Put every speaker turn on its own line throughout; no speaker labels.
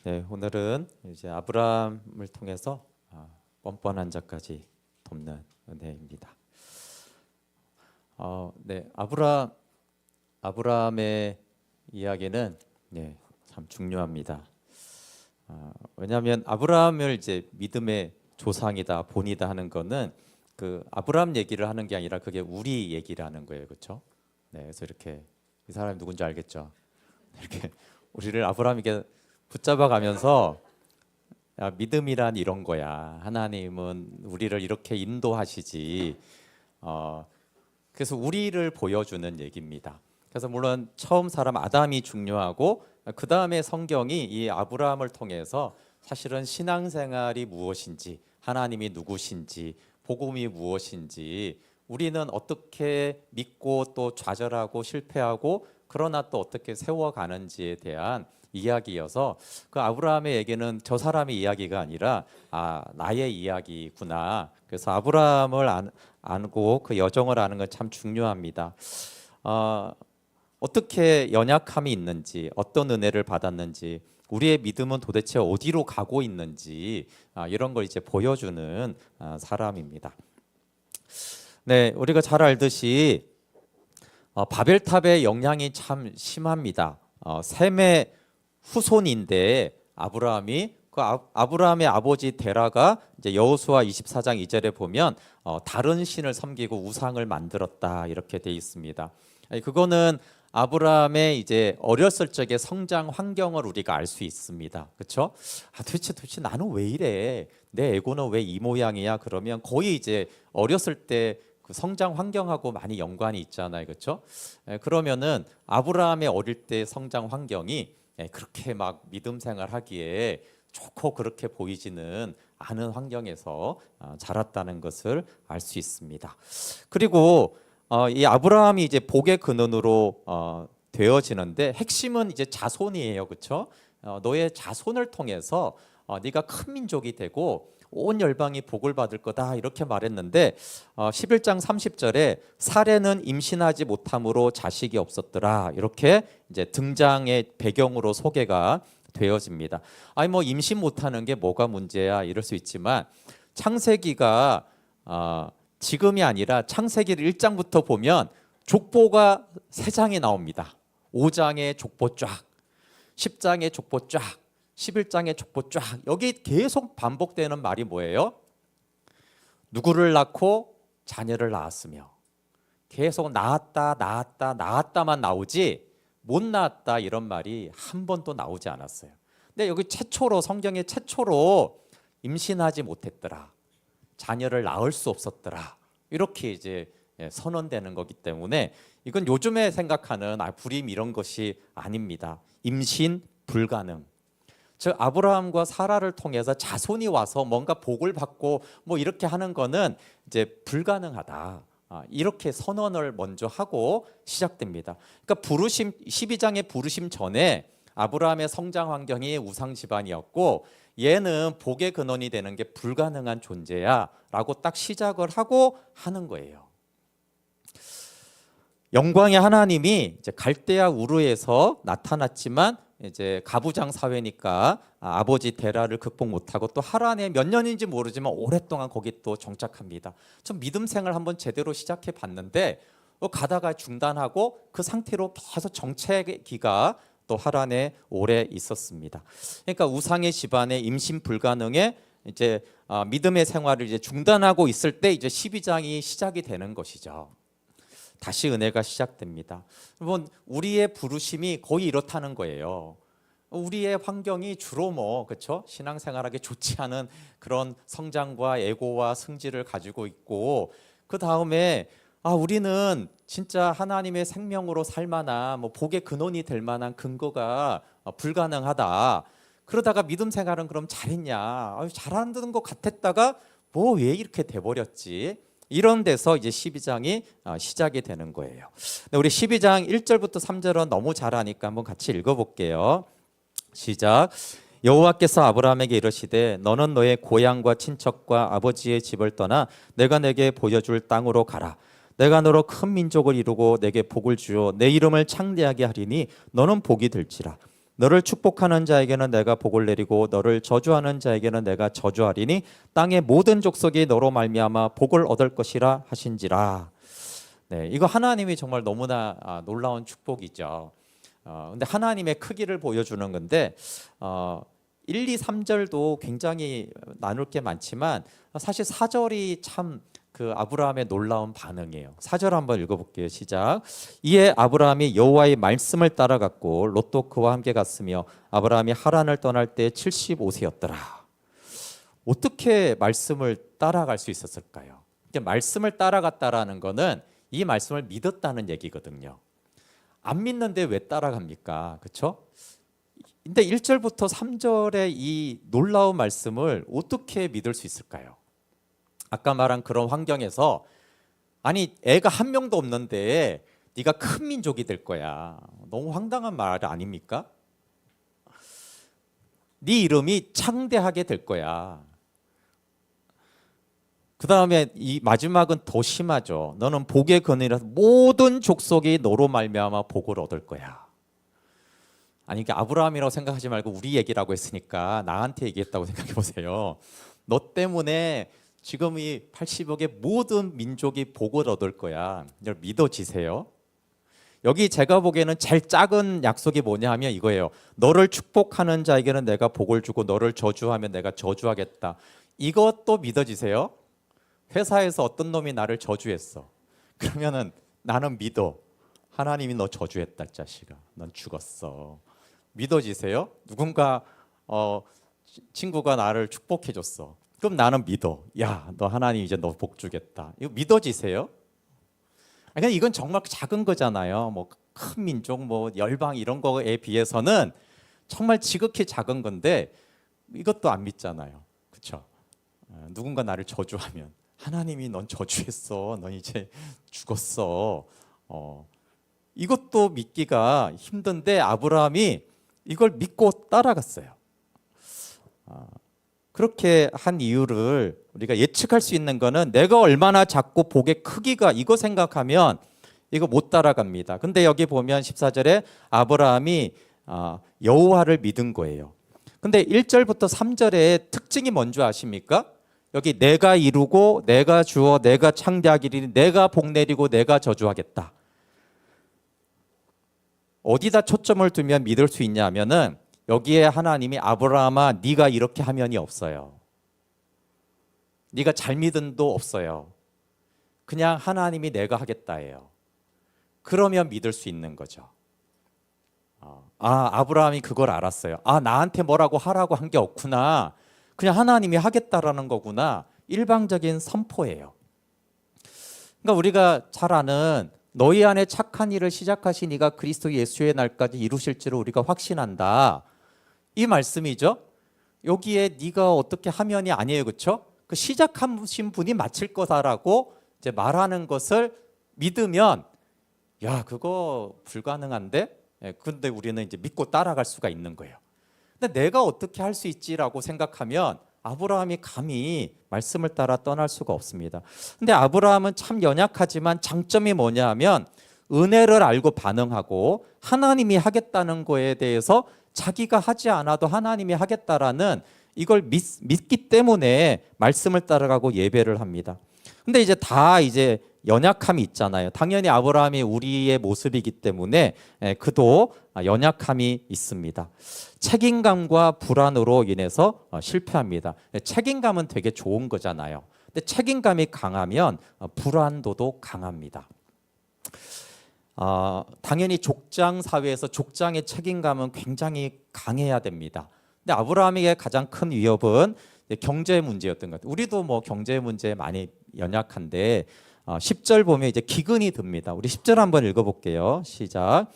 네, 오늘은 이제 아브라함을 통해서 뻔뻔한 자까지 돕는 은혜입니다. 네, 아브라함의 이야기는 참 중요합니다. 왜냐하면 아브라함을 이제 믿음의 조상이다, 본이다 하는 거는 그 아브라함 얘기를 하는 게 아니라 그게 우리 얘기를 하는 거예요, 그렇죠? 네, 그래서 이렇게 이 사람이 누군지 알겠죠? 이렇게 우리를 아브라함에게 붙잡아가면서 야, 믿음이란 이런 거야. 하나님은 우리를 이렇게 인도하시지. 그래서 우리를 보여주는 얘기입니다. 그래서 물론 처음 사람 아담이 중요하고 그 다음에 성경이 이 아브라함을 통해서 사실은 신앙생활이 무엇인지, 하나님이 누구신지, 복음이 무엇인지, 우리는 어떻게 믿고 또 좌절하고 실패하고 그러나 또 어떻게 세워가는지에 대한 이야기여서 그 아브라함의 얘기는 저 사람의 이야기가 아니라 나의 이야기구나. 그래서 아브라함을 알고 그 여정을 아는 건 참 중요합니다. 어떻게 연약함이 있는지, 어떤 은혜를 받았는지, 우리의 믿음은 도대체 어디로 가고 있는지 이런 걸 이제 보여주는 사람입니다. 네, 우리가 잘 알듯이 바벨탑의 영향이 참 심합니다. 셈의 후손인데 아브라함이 아브라함의 아버지 데라가 이제 여호수아 24장 2절에 보면 다른 신을 섬기고 우상을 만들었다 이렇게 돼 있습니다. 그거는 아브라함의 이제 어렸을 적의 성장 환경을 우리가 알 수 있습니다. 그렇죠? 도대체 나는 왜 이래? 내 에고는 왜 이 모양이야? 그러면 거의 이제 어렸을 때 그 성장 환경하고 많이 연관이 있잖아요. 그렇죠? 그러면은 아브라함의 어릴 때 성장 환경이 그렇게 막 믿음 생활하기에 좋고 그렇게 보이지는 않은 환경에서 자랐다는 것을 알 수 있습니다. 그리고 이 아브라함이 이제 복의 근원으로 되어지는데 핵심은 이제 자손이에요, 그렇죠? 너의 자손을 통해서 네가 큰 민족이 되고 온 열방이 복을 받을 거다 이렇게 말했는데 11장 30절에 사례는 임신하지 못함으로 자식이 없었더라 이렇게 이제 등장의 배경으로 소개가 되어집니다. 아니 뭐 임신 못하는 게 뭐가 문제야 이럴 수 있지만 창세기가 지금이 아니라 창세기 1장부터 보면 족보가 3장이 나옵니다. 5장에 족보 쫙, 10장에 족보 쫙, 11장에 족보 쫙. 여기 계속 반복되는 말이 뭐예요? 누구를 낳고 자녀를 낳았으며 계속 낳았다만 나오지 못 낳았다 이런 말이 한 번도 나오지 않았어요. 근데 여기 성경의 최초로 임신하지 못했더라, 자녀를 낳을 수 없었더라 이렇게 이제 선언되는 거기 때문에 이건 요즘에 생각하는 불임 이런 것이 아닙니다. 임신 불가능. 즉 아브라함과 사라를 통해서 자손이 와서 뭔가 복을 받고 뭐 이렇게 하는 거는 이제 불가능하다. 이렇게 선언을 먼저 하고 시작됩니다. 그러니까 부르심 12장의 부르심 전에 아브라함의 성장 환경이 우상 집안이었고 얘는 복의 근원이 되는 게 불가능한 존재야라고 딱 시작을 하고 하는 거예요. 영광의 하나님이 이제 갈대아 우르에서 나타났지만 이제 가부장 사회니까 아버지 데라를 극복 못하고 또 하란에 몇 년인지 모르지만 오랫동안 거기 또 정착합니다. 좀 믿음 생활 한번 제대로 시작해 봤는데 가다가 중단하고 그 상태로 계속 정체기가 또 하란에 오래 있었습니다. 그러니까 우상의 집안에 임신 불가능에 이제 믿음의 생활을 이제 중단하고 있을 때 이제 12장이 시작이 되는 것이죠. 다시 은혜가 시작됩니다. 여러분 우리의 부르심이 거의 이렇다는 거예요. 우리의 환경이 주로 그렇죠? 신앙생활하기 좋지 않은 그런 성장과 애고와 승질을 가지고 있고 그 다음에 우리는 진짜 하나님의 생명으로 살만한 복의 근원이 될 만한 근거가 불가능하다. 그러다가 믿음 생활은 그럼 잘했냐? 잘하는 것 같았다가 왜 이렇게 돼버렸지? 이런 데서 이제 12장이 시작이 되는 거예요. 우리 12장 1절부터 3절은 너무 잘하니까 한번 같이 읽어볼게요. 시작. 여호와께서 아브라함에게 이르시되 너는 너의 고향과 친척과 아버지의 집을 떠나 내가 내게 보여줄 땅으로 가라. 내가 너로 큰 민족을 이루고 내게 복을 주어 내 이름을 창대하게 하리니 너는 복이 될지라. 너를 축복하는 자에게는 내가 복을 내리고 너를 저주하는 자에게는 내가 저주하리니 땅의 모든 족속이 너로 말미암아 복을 얻을 것이라 하신지라. 네, 이거 하나님이 정말 너무나 놀라운 축복이죠. 근데 하나님의 크기를 보여주는 건데 1, 2, 3절도 굉장히 나눌 게 많지만 사실 4절이 참 그 아브라함의 놀라운 반응이에요. 4절 한번 읽어볼게요. 시작. 이에 아브라함이 여호와의 말씀을 따라갔고 롯도 그와 함께 갔으며 아브라함이 하란을 떠날 때 75세였더라. 어떻게 말씀을 따라갈 수 있었을까요? 말씀을 따라갔다라는 거는 이 말씀을 믿었다는 얘기거든요. 안 믿는데 왜 따라갑니까? 그렇죠? 근데 1절부터 3절의 이 놀라운 말씀을 어떻게 믿을 수 있을까요? 아까 말한 그런 환경에서 아니 애가 한 명도 없는데 네가 큰 민족이 될 거야. 너무 황당한 말 아닙니까? 네 이름이 창대하게 될 거야. 그 다음에 이 마지막은 더 심하죠. 너는 복의 근원이라서 모든 족속이 너로 말미암아 복을 얻을 거야. 아니 이게 아브라함이라고 생각하지 말고 우리 얘기라고 했으니까 나한테 얘기했다고 생각해 보세요. 너 때문에 지금 이 80억의 모든 민족이 복을 얻을 거야. 이걸 믿어지세요? 여기 제가 보기에는 제일 작은 약속이 뭐냐 하면 이거예요. 너를 축복하는 자에게는 내가 복을 주고 너를 저주하면 내가 저주하겠다. 이것도 믿어지세요? 회사에서 어떤 놈이 나를 저주했어. 그러면은 나는 믿어. 하나님이 너 저주했다 자식아. 넌 죽었어. 믿어지세요? 누군가 친구가 나를 축복해 줬어. 그럼 나는 믿어. 야, 너 하나님 이제 너 복 주겠다. 이거 믿어지세요? 아니, 이건 정말 작은 거잖아요. 뭐 큰 민족, 뭐 열방 이런 거에 비해서는 정말 지극히 작은 건데 이것도 안 믿잖아요. 그렇죠? 누군가 나를 저주하면 하나님이 넌 저주했어. 넌 이제 죽었어. 이것도 믿기가 힘든데 아브라함이 이걸 믿고 따라갔어요. 그렇게 한 이유를 우리가 예측할 수 있는 거는 내가 얼마나 작고 복의 크기가 이거 생각하면 이거 못 따라갑니다. 근데 여기 보면 14절에 아브라함이 여호와를 믿은 거예요. 근데 1절부터 3절의 특징이 뭔지 아십니까? 여기 내가 이루고 내가 주어 내가 창대하기를 내가 복 내리고 내가 저주하겠다. 어디다 초점을 두면 믿을 수 있냐면은 여기에 하나님이 아브라함아 네가 이렇게 하면이 없어요. 네가 잘 믿음도 없어요. 그냥 하나님이 내가 하겠다예요. 그러면 믿을 수 있는 거죠. 아브라함이 그걸 알았어요. 나한테 뭐라고 하라고 한 게 없구나. 그냥 하나님이 하겠다라는 거구나. 일방적인 선포예요. 그러니까 우리가 잘 아는 너희 안에 착한 일을 시작하신 이가 그리스도 예수의 날까지 이루실 줄을 우리가 확신한다. 이 말씀이죠. 여기에 네가 어떻게 하면이 아니에요. 그렇죠? 그 시작하신 분이 마칠 거다라고 이제 말하는 것을 믿으면 야, 그거 불가능한데? 근데 우리는 이제 믿고 따라갈 수가 있는 거예요. 근데 내가 어떻게 할 수 있지라고 생각하면 아브라함이 감히 말씀을 따라 떠날 수가 없습니다. 근데 아브라함은 참 연약하지만 장점이 뭐냐 하면 은혜를 알고 반응하고 하나님이 하겠다는 거에 대해서 자기가 하지 않아도 하나님이 하겠다라는 이걸 믿기 때문에 말씀을 따라가고 예배를 합니다. 근데 이제 다 이제 연약함이 있잖아요. 당연히 아브라함이 우리의 모습이기 때문에 그도 연약함이 있습니다. 책임감과 불안으로 인해서 실패합니다. 책임감은 되게 좋은 거잖아요. 근데 책임감이 강하면 불안도도 강합니다. 당연히 족장 사회에서 족장의 책임감은 굉장히 강해야 됩니다. 근데 아브라함에게 가장 큰 위협은 경제 문제였던 것 같아요. 우리도 뭐 경제 문제에 많이 연약한데 10절 보면 이제 기근이 듭니다. 우리 10절 한번 읽어볼게요. 시작.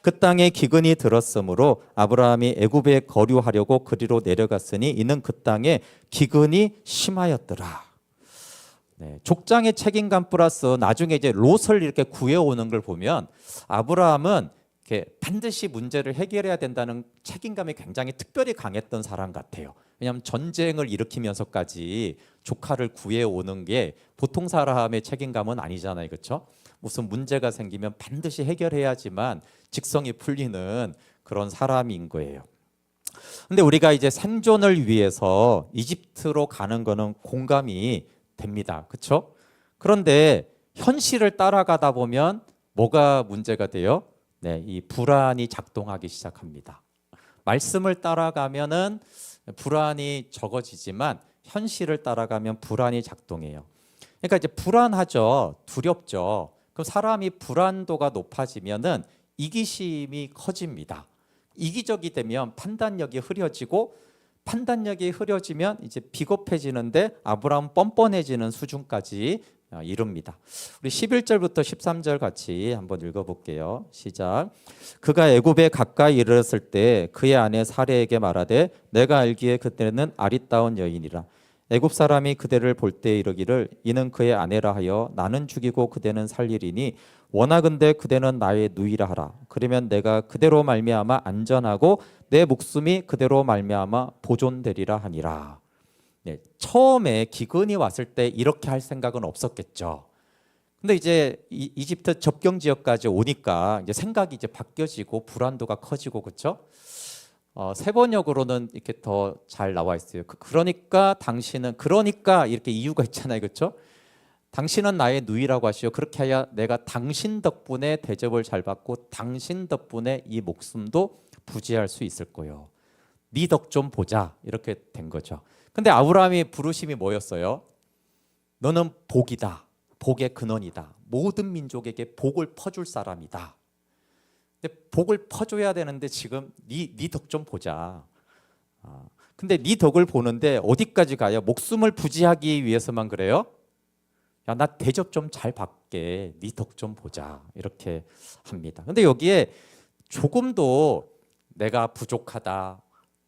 그 땅에 기근이 들었으므로 아브라함이 애굽에 거류하려고 그리로 내려갔으니 이는 그 땅에 기근이 심하였더라. 네, 족장의 책임감 플러스 나중에 이제 롯을 이렇게 구해오는 걸 보면 아브라함은 이렇게 반드시 문제를 해결해야 된다는 책임감이 굉장히 특별히 강했던 사람 같아요. 왜냐하면 전쟁을 일으키면서까지 조카를 구해오는 게 보통 사람의 책임감은 아니잖아요. 그렇죠? 무슨 문제가 생기면 반드시 해결해야지만 직성이 풀리는 그런 사람인 거예요. 근데 우리가 이제 생존을 위해서 이집트로 가는 거는 공감이 됩니다. 그렇죠? 그런데 현실을 따라가다 보면 뭐가 문제가 돼요? 네, 이 불안이 작동하기 시작합니다. 말씀을 따라가면은 불안이 적어지지만 현실을 따라가면 불안이 작동해요. 그러니까 이제 불안하죠. 두렵죠. 그럼 사람이 불안도가 높아지면은 이기심이 커집니다. 이기적이 되면 판단력이 흐려지고 판단력이 흐려지면 이제 비겁해지는데 아브라함 뻔뻔해지는 수준까지 이릅니다. 우리 11절부터 13절 같이 한번 읽어볼게요. 시작. 그가 애굽에 가까이 이르렀을 때 그의 아내 사레에게 말하되 내가 알기에 그때는 아리따운 여인이라. 애굽 사람이 그대를 볼 때 이르기를 이는 그의 아내라 하여 나는 죽이고 그대는 살리리니 원하건대 그대는 나의 누이라 하라. 그러면 내가 그대로 말미암아 안전하고 내 목숨이 그대로 말미암아 보존되리라 하니라. 네, 처음에 기근이 왔을 때 이렇게 할 생각은 없었겠죠. 근데 이제 이집트 접경 지역까지 오니까 이제 생각이 이제 바뀌어지고 불안도가 커지고 그렇죠? 세번역으로는 이렇게 더 잘 나와 있어요. 그러니까 당신은 그러니까 이렇게 이유가 있잖아요, 그렇죠? 당신은 나의 누이라고 하시오. 그렇게 하여 내가 당신 덕분에 대접을 잘 받고 당신 덕분에 이 목숨도 부지할 수 있을 거요. 네 덕 좀 보자 이렇게 된 거죠. 근데 아브라함의 부르심이 뭐였어요? 너는 복이다. 복의 근원이다. 모든 민족에게 복을 퍼줄 사람이다. 근데 복을 퍼줘야 되는데 지금 네 덕 좀 보자. 근데 네 덕을 보는데 어디까지 가요? 목숨을 부지하기 위해서만 그래요? 야, 나 대접 좀 잘 받게. 네 덕 좀 보자. 이렇게 합니다. 근데 여기에 조금도 내가 부족하다,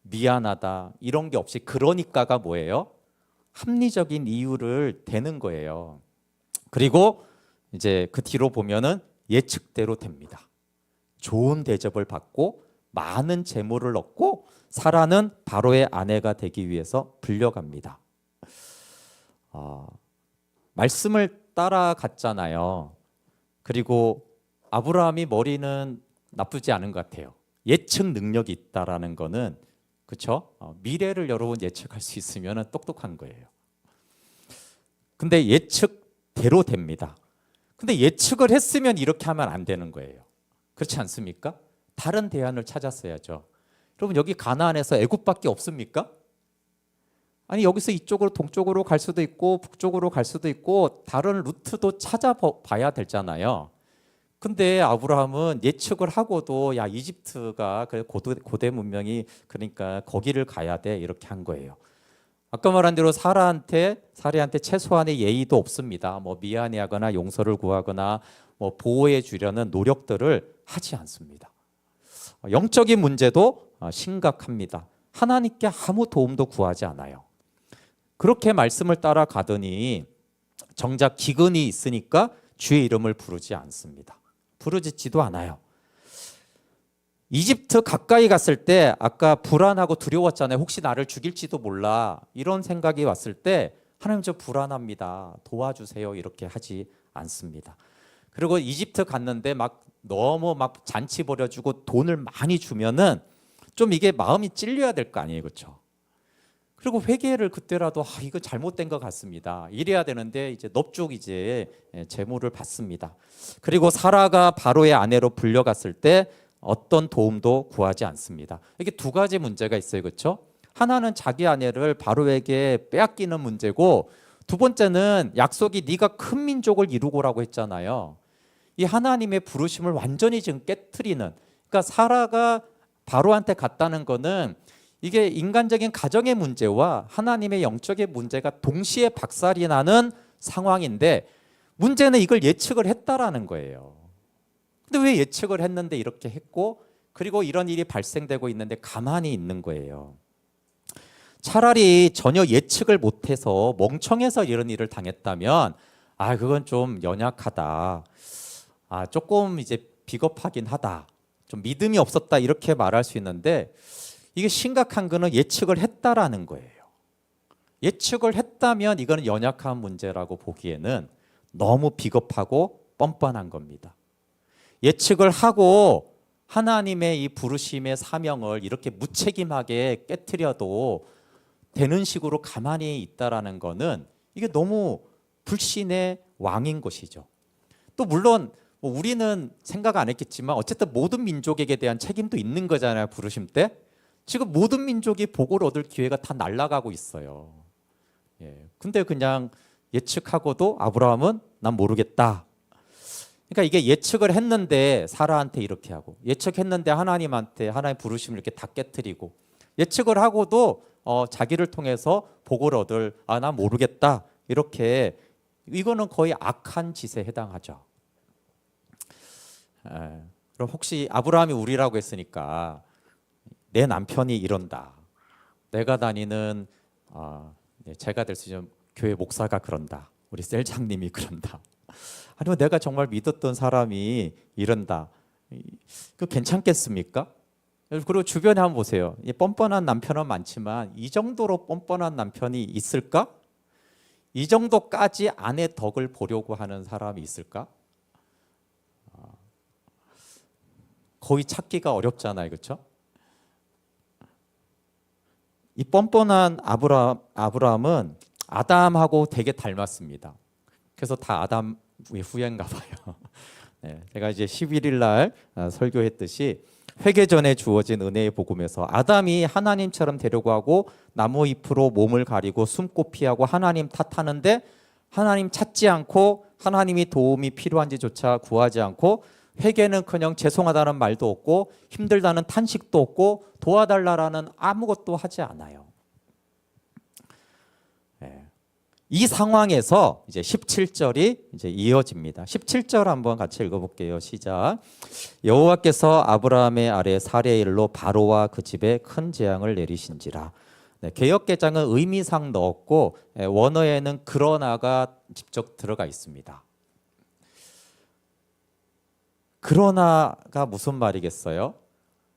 미안하다 이런 게 없이 그러니까가 뭐예요? 합리적인 이유를 대는 거예요. 그리고 이제 그 뒤로 보면은 예측대로 됩니다. 좋은 대접을 받고 많은 재물을 얻고 사라는 바로의 아내가 되기 위해서 불려갑니다. 말씀을 따라갔잖아요. 그리고 아브라함이 머리는 나쁘지 않은 것 같아요. 예측 능력이 있다라는 거는 그렇죠? 미래를 여러분 예측할 수 있으면 똑똑한 거예요. 근데 예측대로 됩니다. 근데 예측을 했으면 이렇게 하면 안 되는 거예요. 그렇지 않습니까? 다른 대안을 찾았어야죠. 여러분 여기 가나안에서 애굽밖에 없습니까? 아니 여기서 이쪽으로 동쪽으로 갈 수도 있고 북쪽으로 갈 수도 있고 다른 루트도 찾아봐야 되잖아요. 근데 아브라함은 예측을 하고도 야 이집트가 고대 문명이 그러니까 거기를 가야 돼 이렇게 한 거예요. 아까 말한 대로 사라한테 최소한의 예의도 없습니다. 뭐 미안해하거나 용서를 구하거나 뭐 보호해 주려는 노력들을 하지 않습니다. 영적인 문제도 심각합니다. 하나님께 아무 도움도 구하지 않아요. 그렇게 말씀을 따라가더니 정작 기근이 있으니까 주의 이름을 부르지 않습니다. 부르짖지도 않아요. 이집트 가까이 갔을 때 아까 불안하고 두려웠잖아요. 혹시 나를 죽일지도 몰라 이런 생각이 왔을 때 하나님 저 불안합니다. 도와주세요 이렇게 하지 않습니다. 그리고 이집트 갔는데 막 너무 막 잔치 벌여주고 돈을 많이 주면은 좀 이게 마음이 찔려야 될 거 아니에요, 그렇죠? 그리고 회개를 그때라도 이거 잘못된 것 같습니다. 이래야 되는데 이제 넙죽 이제 재물을 받습니다. 그리고 사라가 바로의 아내로 불려갔을 때 어떤 도움도 구하지 않습니다. 이게 두 가지 문제가 있어요, 그렇죠? 하나는 자기 아내를 바로에게 빼앗기는 문제고 두 번째는 약속이 네가 큰 민족을 이루고라고 했잖아요. 이 하나님의 부르심을 완전히 지금 깨트리는 그러니까 사라가 바로한테 갔다는 거는 이게 인간적인 가정의 문제와 하나님의 영적인 문제가 동시에 박살이 나는 상황인데 문제는 이걸 예측을 했다라는 거예요. 근데 왜 예측을 했는데 이렇게 했고 그리고 이런 일이 발생되고 있는데 가만히 있는 거예요. 차라리 전혀 예측을 못해서 멍청해서 이런 일을 당했다면 그건 좀 연약하다. 조금 이제 비겁하긴 하다. 좀 믿음이 없었다 이렇게 말할 수 있는데 이게 심각한 거는 예측을 했다라는 거예요. 예측을 했다면 이거는 연약한 문제라고 보기에는 너무 비겁하고 뻔뻔한 겁니다. 예측을 하고 하나님의 이 부르심의 사명을 이렇게 무책임하게 깨트려도 되는 식으로 가만히 있다라는 거는 이게 너무 불신의 왕인 것이죠. 또 물론 뭐 우리는 생각 안 했겠지만 어쨌든 모든 민족에게 대한 책임도 있는 거잖아요. 부르심 때. 지금 모든 민족이 복을 얻을 기회가 다 날아가고 있어요. 근데 그냥 예측하고도 아브라함은 난 모르겠다. 그러니까 이게 예측을 했는데 사라한테 이렇게 하고, 예측했는데 하나님한테 하나님 부르심을 이렇게 다 깨트리고, 예측을 하고도 자기를 통해서 복을 얻을 난 모르겠다 이렇게, 이거는 거의 악한 짓에 해당하죠. 그럼 혹시 아브라함이 우리라고 했으니까 내 남편이 이런다, 내가 다니는 제가 될 수 있는 교회 목사가 그런다, 우리 셀장님이 그런다, 아니면 내가 정말 믿었던 사람이 이런다, 그 괜찮겠습니까? 그리고 주변에 한번 보세요. 뻔뻔한 남편은 많지만 이 정도로 뻔뻔한 남편이 있을까? 이 정도까지 아내 덕을 보려고 하는 사람이 있을까? 거의 찾기가 어렵잖아요, 그렇죠? 이 뻔뻔한 아브라함은 아담하고 되게 닮았습니다. 그래서 다 아담의 후예인가 봐요. 제가 이제 11일 날 설교했듯이 회개 전에 주어진 은혜의 복음에서 아담이 하나님처럼 되려고 하고 나무 잎으로 몸을 가리고 숨고 피하고 하나님 탓하는데 하나님 찾지 않고 하나님이 도움이 필요한지조차 구하지 않고 회개는커녕 죄송하다는 말도 없고 힘들다는 탄식도 없고 도와달라라는 아무것도 하지 않아요. 이 상황에서 이제 17절이 이제 이어집니다. 17절 한번 같이 읽어볼게요. 시작. 여호와께서 아브라함의 아래 살의 일로 바로와 그 집에 큰 재앙을 내리신지라. 개역개장은 의미상 넣었고 원어에는 그러나가 직접 들어가 있습니다. 그러나가 무슨 말이겠어요?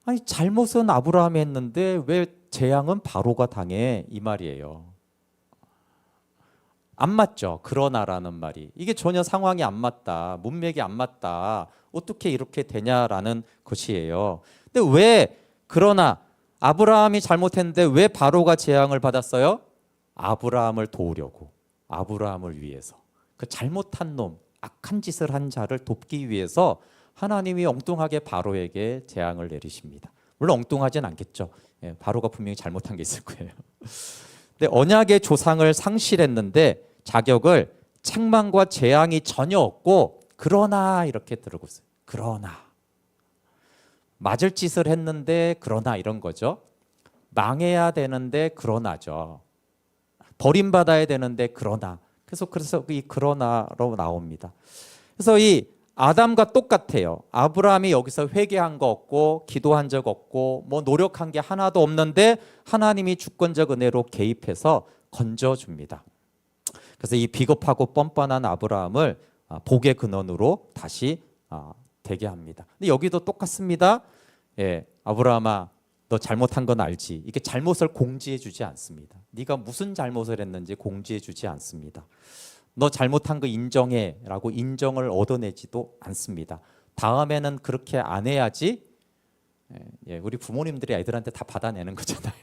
아니 잘못은 아브라함이 했는데 왜 재앙은 바로가 당해, 이 말이에요. 안 맞죠? 그러나라는 말이. 이게 전혀 상황이 안 맞다, 문맥이 안 맞다, 어떻게 이렇게 되냐라는 것이에요. 근데 왜 그러나 아브라함이 잘못했는데 왜 바로가 재앙을 받았어요? 아브라함을 도우려고, 아브라함을 위해서, 그 잘못한 놈, 악한 짓을 한 자를 돕기 위해서 하나님이 엉뚱하게 바로에게 재앙을 내리십니다. 물론 엉뚱하진 않겠죠. 바로가 분명히 잘못한 게 있을 거예요. 근데 언약의 조상을 상실했는데 자격을 책망과 재앙이 전혀 없고 그러나 이렇게 들고 있어요. 그러나 맞을 짓을 했는데 그러나 이런 거죠. 망해야 되는데 그러나죠. 버림받아야 되는데 그러나. 그래서 이 그러나로 나옵니다. 그래서 이 아담과 똑같아요. 아브라함이 여기서 회개한 거 없고 기도한 적 없고 뭐 노력한 게 하나도 없는데 하나님이 주권적 은혜로 개입해서 건져줍니다. 그래서 이 비겁하고 뻔뻔한 아브라함을 복의 근원으로 다시 되게 합니다. 근데 여기도 똑같습니다. 아브라함아, 너 잘못한 건 알지? 이게 잘못을 공지해 주지 않습니다. 네가 무슨 잘못을 했는지 공지해 주지 않습니다. 너 잘못한 거 인정해 라고 인정을 얻어내지도 않습니다. 다음에는 그렇게 안 해야지. 우리 부모님들이 애들한테 다 받아내는 거잖아요.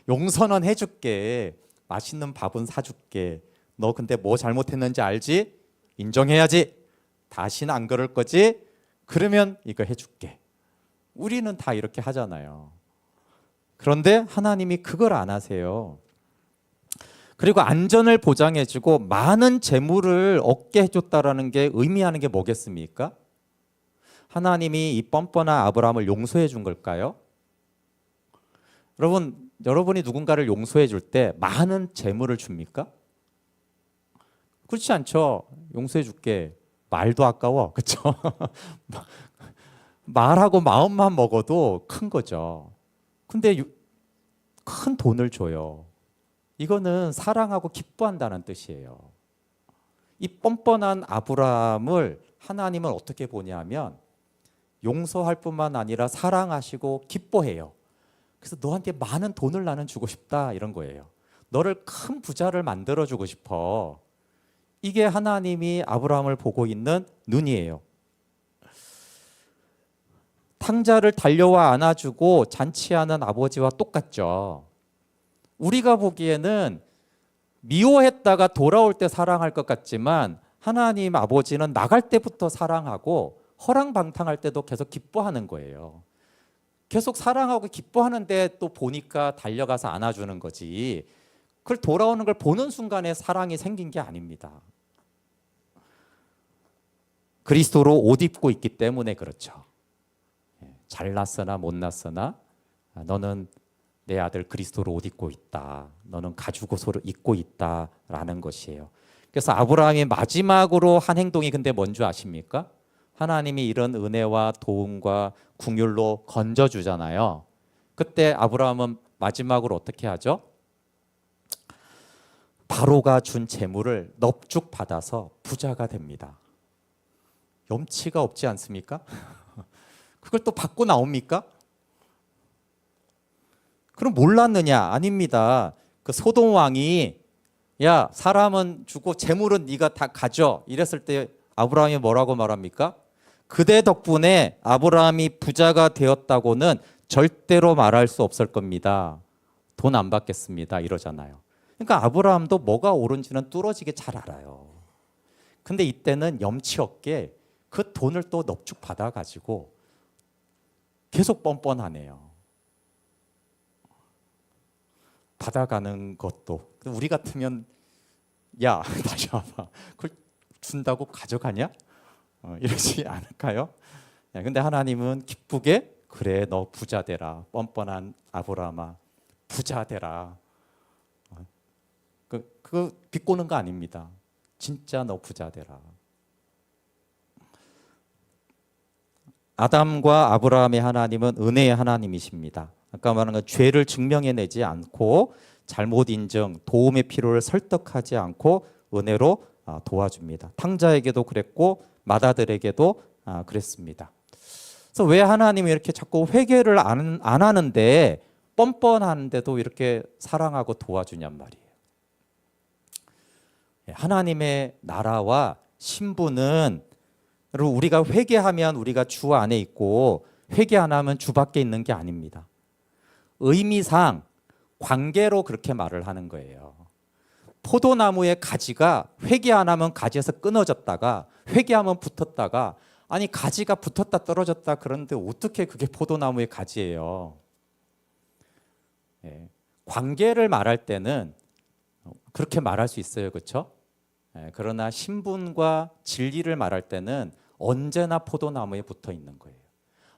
용서는 해줄게, 맛있는 밥은 사줄게, 너 근데 뭐 잘못했는지 알지? 인정해야지. 다시는 안 그럴 거지? 그러면 이거 해줄게. 우리는 다 이렇게 하잖아요. 그런데 하나님이 그걸 안 하세요. 그리고 안전을 보장해주고 많은 재물을 얻게 해줬다라는 게 의미하는 게 뭐겠습니까? 하나님이 이 뻔뻔한 아브라함을 용서해 준 걸까요? 여러분이 누군가를 용서해 줄 때 많은 재물을 줍니까? 그렇지 않죠. 용서해 줄게. 말도 아까워. 그렇죠? 말하고 마음만 먹어도 큰 거죠. 근데 큰 돈을 줘요. 이거는 사랑하고 기뻐한다는 뜻이에요. 이 뻔뻔한 아브라함을 하나님은 어떻게 보냐면 용서할 뿐만 아니라 사랑하시고 기뻐해요. 그래서 너한테 많은 돈을 나는 주고 싶다, 이런 거예요. 너를 큰 부자를 만들어주고 싶어. 이게 하나님이 아브라함을 보고 있는 눈이에요. 탕자를 달려와 안아주고 잔치하는 아버지와 똑같죠. 우리가 보기에는 미워했다가 돌아올 때 사랑할 것 같지만 하나님 아버지는 나갈 때부터 사랑하고 허랑방탕할 때도 계속 기뻐하는 거예요. 계속 사랑하고 기뻐하는데 또 보니까 달려가서 안아주는 거지. 그걸 돌아오는 걸 보는 순간에 사랑이 생긴 게 아닙니다. 그리스도로 옷 입고 있기 때문에 그렇죠. 잘났으나 못났으나 너는 내 아들 그리스도로 옷 입고 있다. 너는 가죽옷으로 입고 있다라는 것이에요. 그래서 아브라함이 마지막으로 한 행동이 근데 뭔지 아십니까? 하나님이 이런 은혜와 도움과 긍휼로 건져주잖아요. 그때 아브라함은 마지막으로 어떻게 하죠? 바로가 준 재물을 넙죽 받아서 부자가 됩니다. 염치가 없지 않습니까? 그걸 또 받고 나옵니까? 그럼 몰랐느냐? 아닙니다. 그 소돔 왕이 야 사람은 주고 재물은 네가 다 가져 이랬을 때 아브라함이 뭐라고 말합니까? 그대 덕분에 아브라함이 부자가 되었다고는 절대로 말할 수 없을 겁니다. 돈 안 받겠습니다 이러잖아요. 그러니까 아브라함도 뭐가 옳은지는 뚫어지게 잘 알아요. 근데 이때는 염치 없게 그 돈을 또 넙죽 받아가지고 계속 뻔뻔하네요. 받아가는 것도 우리 같으면 야 다시 와봐 그걸 준다고 가져가냐? 이러지 않을까요? 근데 하나님은 기쁘게 그래 너 부자 되라 뻔뻔한 아브라함아 부자 되라. 그거 비꼬는 거 아닙니다. 진짜 너 부자 되라. 아담과 아브라함의 하나님은 은혜의 하나님이십니다. 아까 말한 건 죄를 증명해내지 않고 잘못 인정, 도움의 필요를 설득하지 않고 은혜로 도와줍니다. 탕자에게도 그랬고 마다들에게도 그랬습니다. 그래서 왜 하나님이 이렇게 자꾸 회개를 안 하는데 뻔뻔한데도 이렇게 사랑하고 도와주냔 말이에요. 하나님의 나라와 신분은 우리가 회개하면 우리가 주 안에 있고 회개 안 하면 주 밖에 있는 게 아닙니다. 의미상 관계로 그렇게 말을 하는 거예요. 포도나무의 가지가 회개 안 하면 가지에서 끊어졌다가 회개하면 붙었다가 아니 가지가 붙었다 떨어졌다 그런데 어떻게 그게 포도나무의 가지예요. 관계를 말할 때는 그렇게 말할 수 있어요. 그렇죠? 그러나 신분과 진리를 말할 때는 언제나 포도나무에 붙어 있는 거예요.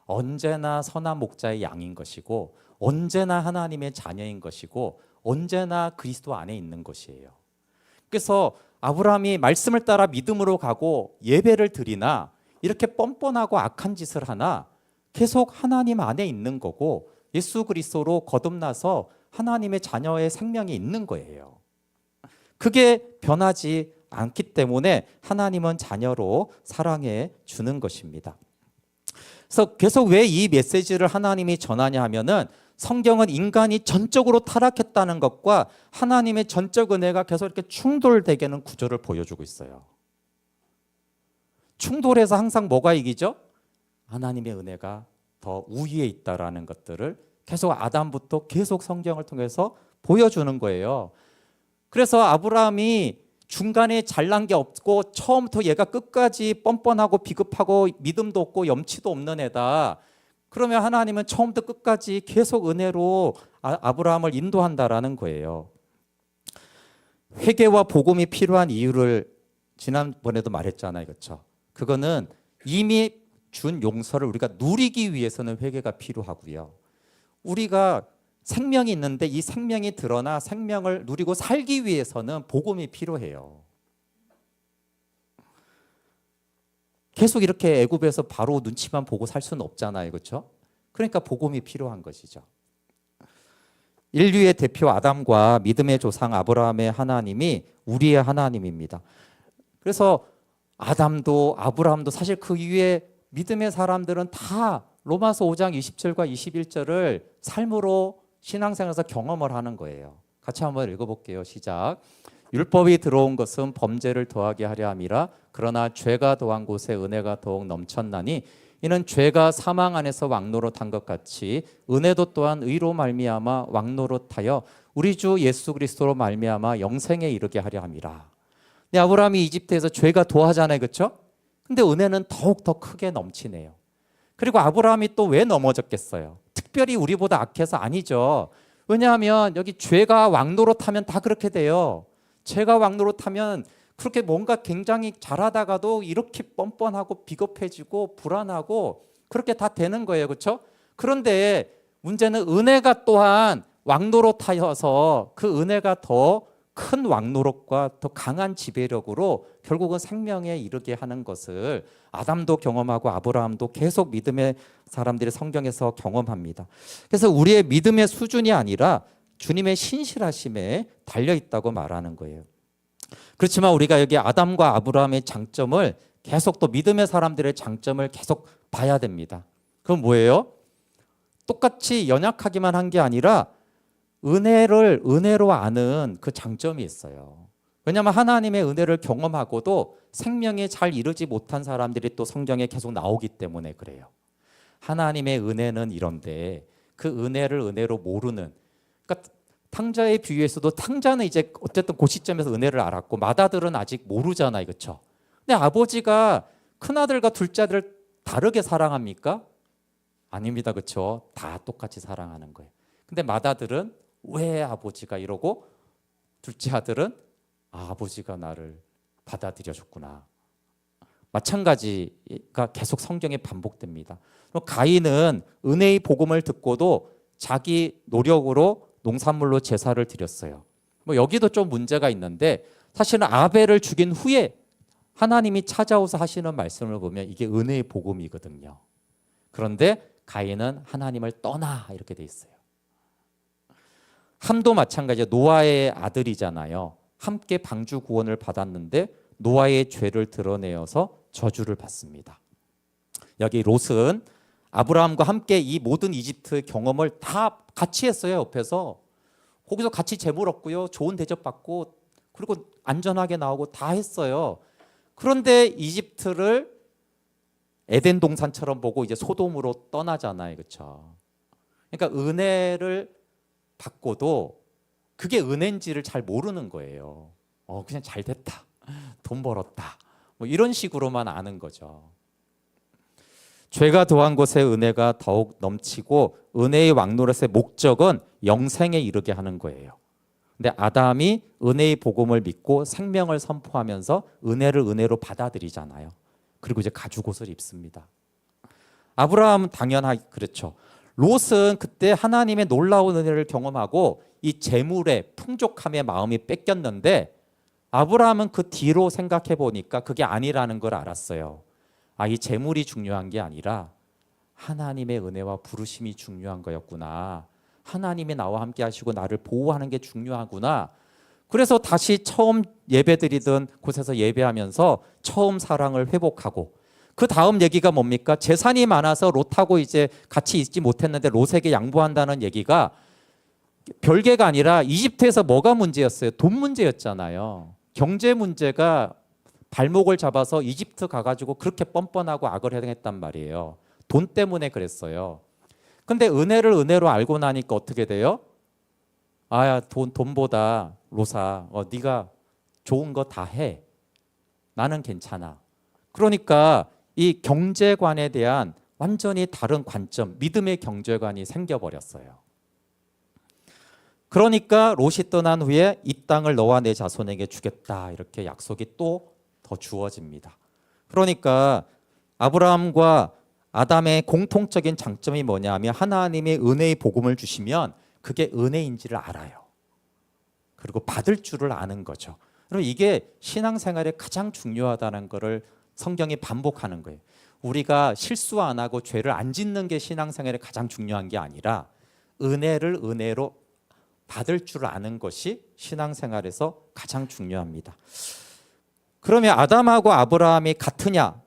언제나 선한 목자의 양인 것이고 언제나 하나님의 자녀인 것이고 언제나 그리스도 안에 있는 것이에요. 그래서 아브라함이 말씀을 따라 믿음으로 가고 예배를 드리나 이렇게 뻔뻔하고 악한 짓을 하나 계속 하나님 안에 있는 거고 예수 그리스도로 거듭나서 하나님의 자녀의 생명이 있는 거예요. 그게 변하지 않기 때문에 하나님은 자녀로 사랑해 주는 것입니다. 그래서 계속 왜 이 메시지를 하나님이 전하냐 하면은 성경은 인간이 전적으로 타락했다는 것과 하나님의 전적 은혜가 계속 이렇게 충돌되게 하는 구조를 보여주고 있어요. 충돌해서 항상 뭐가 이기죠? 하나님의 은혜가 더 우위에 있다라는 것들을 계속 아담부터 계속 성경을 통해서 보여주는 거예요. 그래서 아브라함이 중간에 잘난 게 없고 처음부터 얘가 끝까지 뻔뻔하고 비겁하고 믿음도 없고 염치도 없는 애다. 그러면 하나님은 처음부터 끝까지 계속 은혜로 아브라함을 인도한다라는 거예요. 회개와 복음이 필요한 이유를 지난번에도 말했잖아요. 그렇죠? 그거는 이미 준 용서를 우리가 누리기 위해서는 회개가 필요하고요. 우리가 생명이 있는데 이 생명이 드러나 생명을 누리고 살기 위해서는 복음이 필요해요. 계속 이렇게 애굽에서 바로 눈치만 보고 살 수는 없잖아요. 그렇죠? 그러니까 복음이 필요한 것이죠. 인류의 대표 아담과 믿음의 조상 아브라함의 하나님이 우리의 하나님입니다. 그래서 아담도 아브라함도 사실 그 이후에 믿음의 사람들은 다 로마서 5장 20절과 21절을 삶으로 신앙생활에서 경험을 하는 거예요. 같이 한번 읽어볼게요. 시작. 율법이 들어온 것은 범죄를 더하게 하려 함이라. 그러나 죄가 더한 곳에 은혜가 더욱 넘쳤나니 이는 죄가 사망 안에서 왕노릇한 것 같이 은혜도 또한 의로 말미암아 왕노릇하여 우리 주 예수 그리스도로 말미암아 영생에 이르게 하려 함이라. 근데 아브라함이 이집트에서 죄가 도하잖아요, 그렇죠? 근데 은혜는 더욱 더 크게 넘치네요. 그리고 아브라함이 또 왜 넘어졌겠어요? 특별히 우리보다 악해서 아니죠. 왜냐하면 여기 죄가 왕노릇하면 다 그렇게 돼요. 죄가 왕노릇하면 그렇게 뭔가 굉장히 잘하다가도 이렇게 뻔뻔하고 비겁해지고 불안하고 그렇게 다 되는 거예요, 그렇죠? 그런데 문제는 은혜가 또한 왕노릇하여서 그 은혜가 더 큰 왕노릇과 더 강한 지배력으로 결국은 생명에 이르게 하는 것을 아담도 경험하고 아브라함도 계속 믿음의 사람들이 성경에서 경험합니다. 그래서 우리의 믿음의 수준이 아니라 주님의 신실하심에 달려 있다고 말하는 거예요. 그렇지만 우리가 여기 아담과 아브라함의 장점을 계속 또 믿음의 사람들의 장점을 계속 봐야 됩니다. 그건 뭐예요? 똑같이 연약하기만 한 게 아니라 은혜를 은혜로 아는 그 장점이 있어요. 왜냐하면 하나님의 은혜를 경험하고도 생명에 잘 이르지 못한 사람들이 또 성경에 계속 나오기 때문에 그래요. 하나님의 은혜는 이런데 그 은혜를 은혜로 모르는, 그러니까 탕자의 비유에서도 탕자는 이제 어쨌든 그 시점에서 은혜를 알았고 맏아들은 아직 모르잖아요, 그렇죠? 근데 아버지가 큰아들과 둘째아들을 다르게 사랑합니까? 아닙니다, 그렇죠? 다 똑같이 사랑하는 거예요. 근데 맏아들은 왜 아버지가 이러고 둘째 아들은 아버지가 나를 받아들여줬구나. 마찬가지가 계속 성경에 반복됩니다. 가인은 은혜의 복음을 듣고도 자기 노력으로 농산물로 제사를 드렸어요. 뭐 여기도 좀 문제가 있는데 사실은 아벨을 죽인 후에 하나님이 찾아오서 하시는 말씀을 보면 이게 은혜의 복음이거든요. 그런데 가인은 하나님을 떠나 이렇게 돼 있어요. 함도 마찬가지예요. 노아의 아들이잖아요. 함께 방주 구원을 받았는데 노아의 죄를 드러내어서 저주를 받습니다. 여기 롯은 아브라함과 함께 이 모든 이집트 경험을 다 같이 했어요. 옆에서 거기서 같이 재물 얻고요, 좋은 대접 받고 그리고 안전하게 나오고 다 했어요. 그런데 이집트를 에덴 동산처럼 보고 이제 소돔으로 떠나잖아요, 그렇죠? 그러니까 은혜를 받고도 그게 은혜인지를 잘 모르는 거예요. 그냥 잘 됐다, 돈 벌었다, 뭐 이런 식으로만 아는 거죠. 죄가 더한 곳에 은혜가 더욱 넘치고 은혜의 왕노릇의 목적은 영생에 이르게 하는 거예요. 근데 아담이 은혜의 복음을 믿고 생명을 선포하면서 은혜를 은혜로 받아들이잖아요. 그리고 이제 가죽 옷을 입습니다. 아브라함은 당연하게 그렇죠. 롯은 그때 하나님의 놀라운 은혜를 경험하고 이 재물의 풍족함의 마음이 뺏겼는데 아브라함은 그 뒤로 생각해 보니까 그게 아니라는 걸 알았어요. 이 재물이 중요한 게 아니라 하나님의 은혜와 부르심이 중요한 거였구나. 하나님이 나와 함께 하시고 나를 보호하는 게 중요하구나. 그래서 다시 처음 예배드리던 곳에서 예배하면서 처음 사랑을 회복하고, 그 다음 얘기가 뭡니까? 재산이 많아서 롯하고 이제 같이 있지 못했는데 롯에게 양보한다는 얘기가 별개가 아니라 이집트에서 뭐가 문제였어요? 돈 문제였잖아요. 경제 문제가 발목을 잡아서 이집트 가가지고 그렇게 뻔뻔하고 악을 행했단 말이에요. 돈 때문에 그랬어요. 근데 은혜를 은혜로 알고 나니까 어떻게 돼요? 돈보다 롯아, 네가 좋은 거 다 해. 나는 괜찮아. 그러니까 이 경제관에 대한 완전히 다른 관점, 믿음의 경제관이 생겨버렸어요. 그러니까 롯이 떠난 후에 이 땅을 너와 내 자손에게 주겠다, 이렇게 약속이 또 더 주어집니다. 그러니까 아브라함과 아담의 공통적인 장점이 뭐냐면 하나님의 은혜의 복음을 주시면 그게 은혜인지를 알아요. 그리고 받을 줄을 아는 거죠. 그럼 이게 신앙생활에 가장 중요하다는 것을 성경이 반복하는 거예요. 우리가 실수 안 하고 죄를 안 짓는 게 신앙생활에 가장 중요한 게 아니라 은혜를 은혜로 받을 줄 아는 것이 신앙생활에서 가장 중요합니다. 그러면 아담하고 아브라함이 같으냐?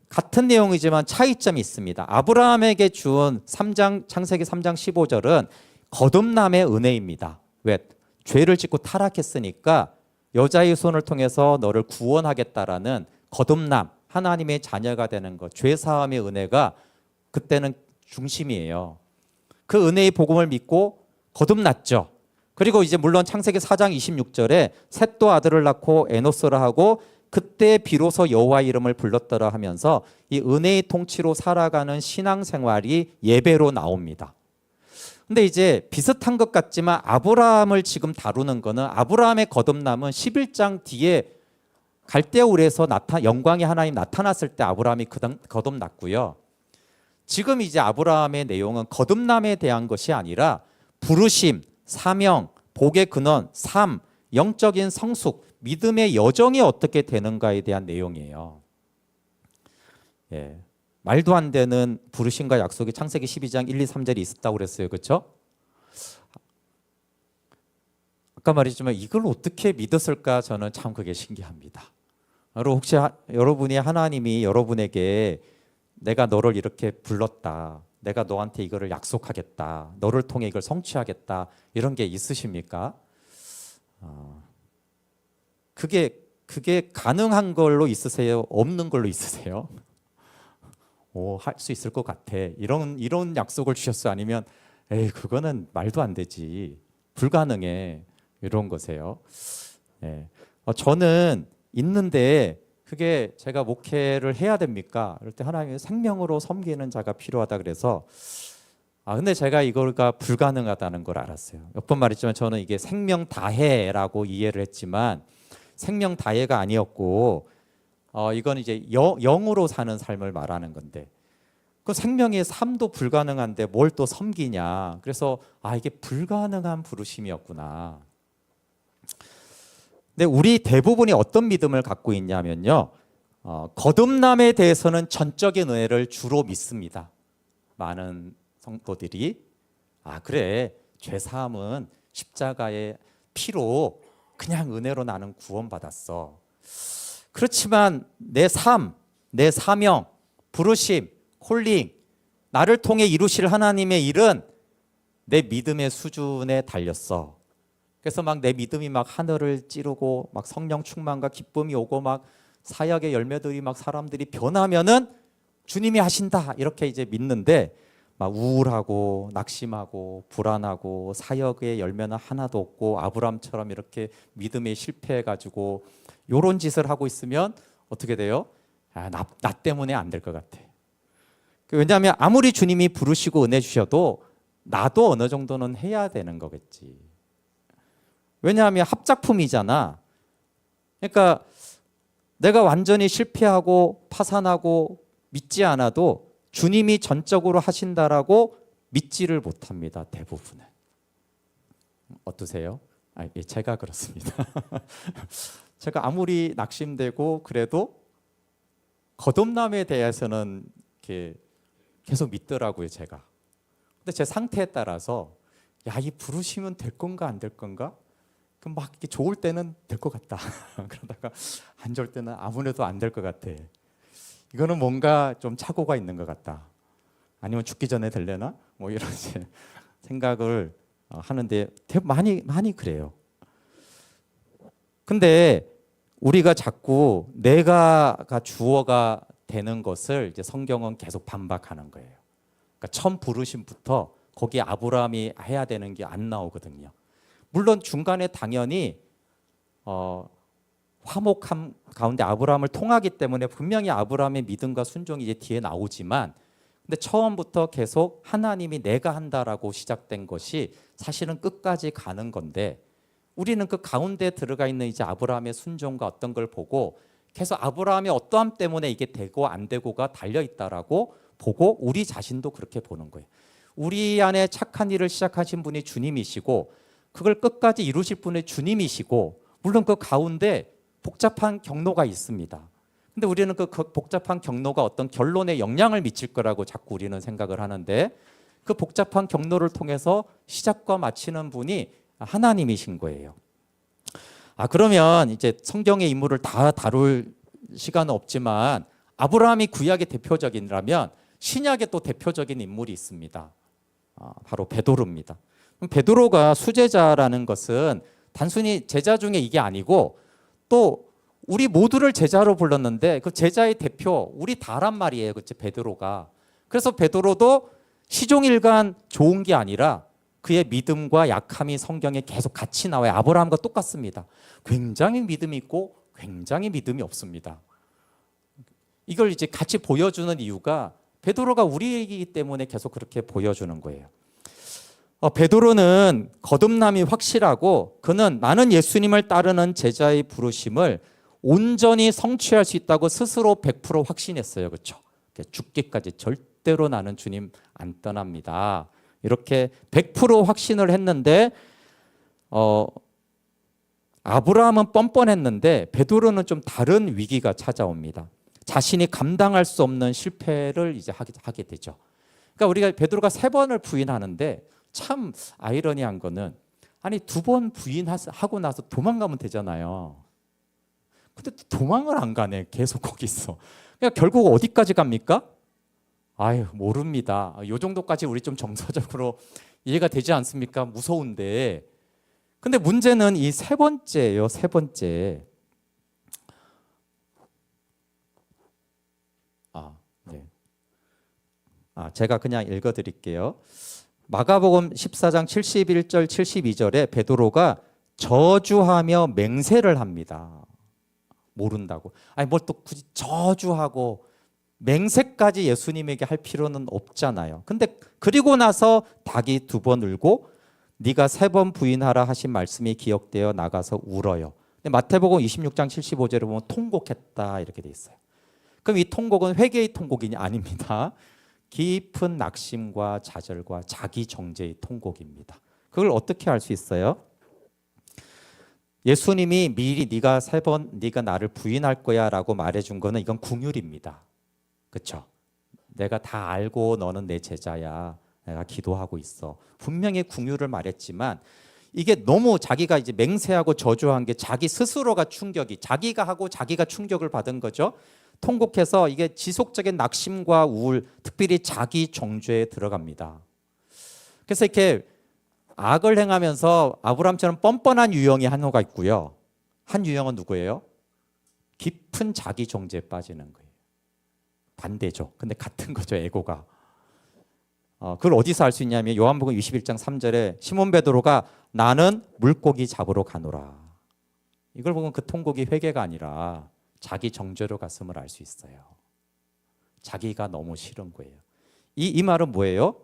같은 내용이지만 차이점이 있습니다. 아브라함에게 준 창세기 3장 15절은 거듭남의 은혜입니다. 왜? 죄를 짓고 타락했으니까 여자의 손을 통해서 너를 구원하겠다라는 거듭남, 하나님의 자녀가 되는 것, 죄 사함의 은혜가 그때는 중심이에요. 그 은혜의 복음을 믿고 거듭났죠. 그리고 이제 물론 창세기 4장 26절에 셋도 아들을 낳고 에노스라 하고 그때 비로소 여호와의 이름을 불렀더라 하면서 이 은혜의 통치로 살아가는 신앙생활이 예배로 나옵니다. 근데 이제 비슷한 것 같지만 아브라함을 지금 다루는 거는 아브라함의 거듭남은 11장 뒤에 갈대아울에서 영광의 하나님 나타났을 때 아브라함이 거듭났고요. 지금 이제 아브라함의 내용은 거듭남에 대한 것이 아니라 부르심, 사명, 복의 근원, 삶, 영적인 성숙, 믿음의 여정이 어떻게 되는가에 대한 내용이에요. 예. 말도 안 되는 부르심과 약속이 창세기 12장 1, 2, 3절에 있었다고 그랬어요. 그렇죠? 아까 말했지만 이걸 어떻게 믿었을까 저는 참 그게 신기합니다. 혹시 여러분이 하나님이 여러분에게 내가 너를 이렇게 불렀다. 내가 너한테 이거를 약속하겠다. 너를 통해 이걸 성취하겠다. 이런 게 있으십니까? 그게 가능한 걸로 있으세요? 없는 걸로 있으세요? 할 수 있을 것 같아. 이런 약속을 주셨어. 아니면 에이 그거는 말도 안 되지. 불가능해. 이런 거세요. 네. 저는 있는데 그게 제가 목회를 해야 됩니까? 그럴 때 하나님의 생명으로 섬기는 자가 필요하다 그래서 근데 제가 이거가 불가능하다는 걸 알았어요. 몇 번 말했지만 저는 이게 생명 다해라고 이해를 했지만 생명 다해가 아니었고 이건 이제 영으로 사는 삶을 말하는 건데 그 생명의 삶도 불가능한데 뭘 또 섬기냐. 그래서 이게 불가능한 부르심이었구나. 근데 우리 대부분이 어떤 믿음을 갖고 있냐면요. 거듭남에 대해서는 전적인 은혜를 주로 믿습니다. 많은 성도들이 그래 죄사함은 십자가의 피로 그냥 은혜로 나는 구원받았어. 그렇지만 내 삶, 내 사명, 부르심, 콜링, 나를 통해 이루실 하나님의 일은 내 믿음의 수준에 달렸어. 그래서 막 내 믿음이 막 하늘을 찌르고 막 성령 충만과 기쁨이 오고 막 사역의 열매들이 막 사람들이 변하면은 주님이 하신다 이렇게 이제 믿는데 막 우울하고 낙심하고 불안하고 사역의 열매는 하나도 없고 아브람처럼 이렇게 믿음에 실패해가지고 요런 짓을 하고 있으면 어떻게 돼요? 나 때문에 안 될 것 같아. 왜냐하면 아무리 주님이 부르시고 은혜 주셔도 나도 어느 정도는 해야 되는 거겠지. 왜냐하면 합작품이잖아. 그러니까 내가 완전히 실패하고 파산하고 믿지 않아도 주님이 전적으로 하신다라고 믿지를 못합니다. 대부분은. 어떠세요? 제가 그렇습니다. 제가 아무리 낙심되고 그래도 거듭남에 대해서는 이렇게 계속 믿더라고요. 제가. 근데 제 상태에 따라서 이 부르시면 될 건가 안 될 건가? 그럼 막 이렇게 좋을 때는 될 것 같다. 그러다가 안 좋을 때는 아무래도 안 될 것 같아. 이거는 뭔가 좀 착오가 있는 것 같다. 아니면 죽기 전에 되려나? 뭐 이런 생각을 하는데 많이 그래요. 근데 우리가 자꾸 내가가 주어가 되는 것을 이제 성경은 계속 반박하는 거예요. 그러니까 처음 부르심부터 거기에 아브라함이 해야 되는 게 안 나오거든요. 물론 중간에 당연히 화목함 가운데 아브라함을 통하기 때문에 분명히 아브라함의 믿음과 순종이 이제 뒤에 나오지만 근데 처음부터 계속 하나님이 내가 한다라고 시작된 것이 사실은 끝까지 가는 건데 우리는 그 가운데 들어가 있는 이제 아브라함의 순종과 어떤 걸 보고 계속 아브라함의 어떠함 때문에 이게 되고 안 되고가 달려 있다라고 보고 우리 자신도 그렇게 보는 거예요. 우리 안에 착한 일을 시작하신 분이 주님이시고 그걸 끝까지 이루실 분이 주님이시고 물론 그 가운데 복잡한 경로가 있습니다. 근데 우리는 그 복잡한 경로가 어떤 결론에 영향을 미칠 거라고 자꾸 우리는 생각을 하는데 그 복잡한 경로를 통해서 시작과 마치는 분이 하나님이신 거예요. 그러면 이제 성경의 인물을 다 다룰 시간은 없지만 아브라함이 구약의 대표적인이라면 신약의 또 대표적인 인물이 있습니다. 바로 베드로입니다. 베드로가 수제자라는 것은 단순히 제자 중에 이게 아니고 또 우리 모두를 제자로 불렀는데 그 제자의 대표 우리 다란 말이에요. 그치? 베드로가. 그래서 베드로도 시종일관 좋은 게 아니라 그의 믿음과 약함이 성경에 계속 같이 나와요. 아브라함과 똑같습니다. 굉장히 믿음이 있고 굉장히 믿음이 없습니다. 이걸 이제 같이 보여주는 이유가 베드로가 우리이기 때문에 계속 그렇게 보여주는 거예요. 베드로는 거듭남이 확실하고 그는 나는 예수님을 따르는 제자의 부르심을 온전히 성취할 수 있다고 스스로 100% 확신했어요. 그렇죠? 죽기까지 절대로 나는 주님 안 떠납니다. 이렇게 100% 확신을 했는데 아브라함은 뻔뻔했는데 베드로는 좀 다른 위기가 찾아옵니다. 자신이 감당할 수 없는 실패를 이제 하게 되죠. 그러니까 우리가 베드로가 3번을 부인하는데 참 아이러니한 거는 아니 2번 부인하고 나서 도망가면 되잖아요. 근데 도망을 안 가네. 계속 거기 있어. 그러니까 결국 어디까지 갑니까? 아유 모릅니다. 이 정도까지 우리 좀 정서적으로 이해가 되지 않습니까? 무서운데. 근데 문제는 이 3번째예요. 3번째. 네. 제가 그냥 읽어드릴게요. 마가복음 14장 71절 72절에 베드로가 저주하며 맹세를 합니다. 모른다고. 아니 뭘 또 굳이 저주하고 맹세까지 예수님에게 할 필요는 없잖아요. 근데 그리고 나서 닭이 2번 울고 네가 3번 부인하라 하신 말씀이 기억되어 나가서 울어요. 근데 마태복음 26장 75절에 보면 통곡했다 이렇게 돼 있어요. 그럼 이 통곡은 회개의 통곡이 아닙니다. 깊은 낙심과 좌절과 자기 정죄의 통곡입니다. 그걸 어떻게 알 수 있어요? 예수님이 미리 네가 3번 네가 나를 부인할 거야라고 말해준 거는 이건 궁율입니다. 그렇죠? 내가 다 알고 너는 내 제자야. 내가 기도하고 있어. 분명히 궁율을 말했지만 이게 너무 자기가 이제 맹세하고 저주한 게 자기 스스로가 충격이 자기가 하고 자기가 충격을 받은 거죠. 통곡해서 이게 지속적인 낙심과 우울, 특별히 자기 정죄에 들어갑니다. 그래서 이렇게 악을 행하면서 아브라함처럼 뻔뻔한 유형이 한호가 있고요. 한 유형은 누구예요? 깊은 자기 정죄에 빠지는 거예요. 반대죠. 근데 같은 거죠. 에고가. 그걸 어디서 알 수 있냐면 요한복음 21장 3절에 시몬 베드로가 나는 물고기 잡으러 가노라. 이걸 보면 그 통곡이 회개가 아니라 자기 정죄로 갔음을 알 수 있어요. 자기가 너무 싫은 거예요. 이 말은 뭐예요?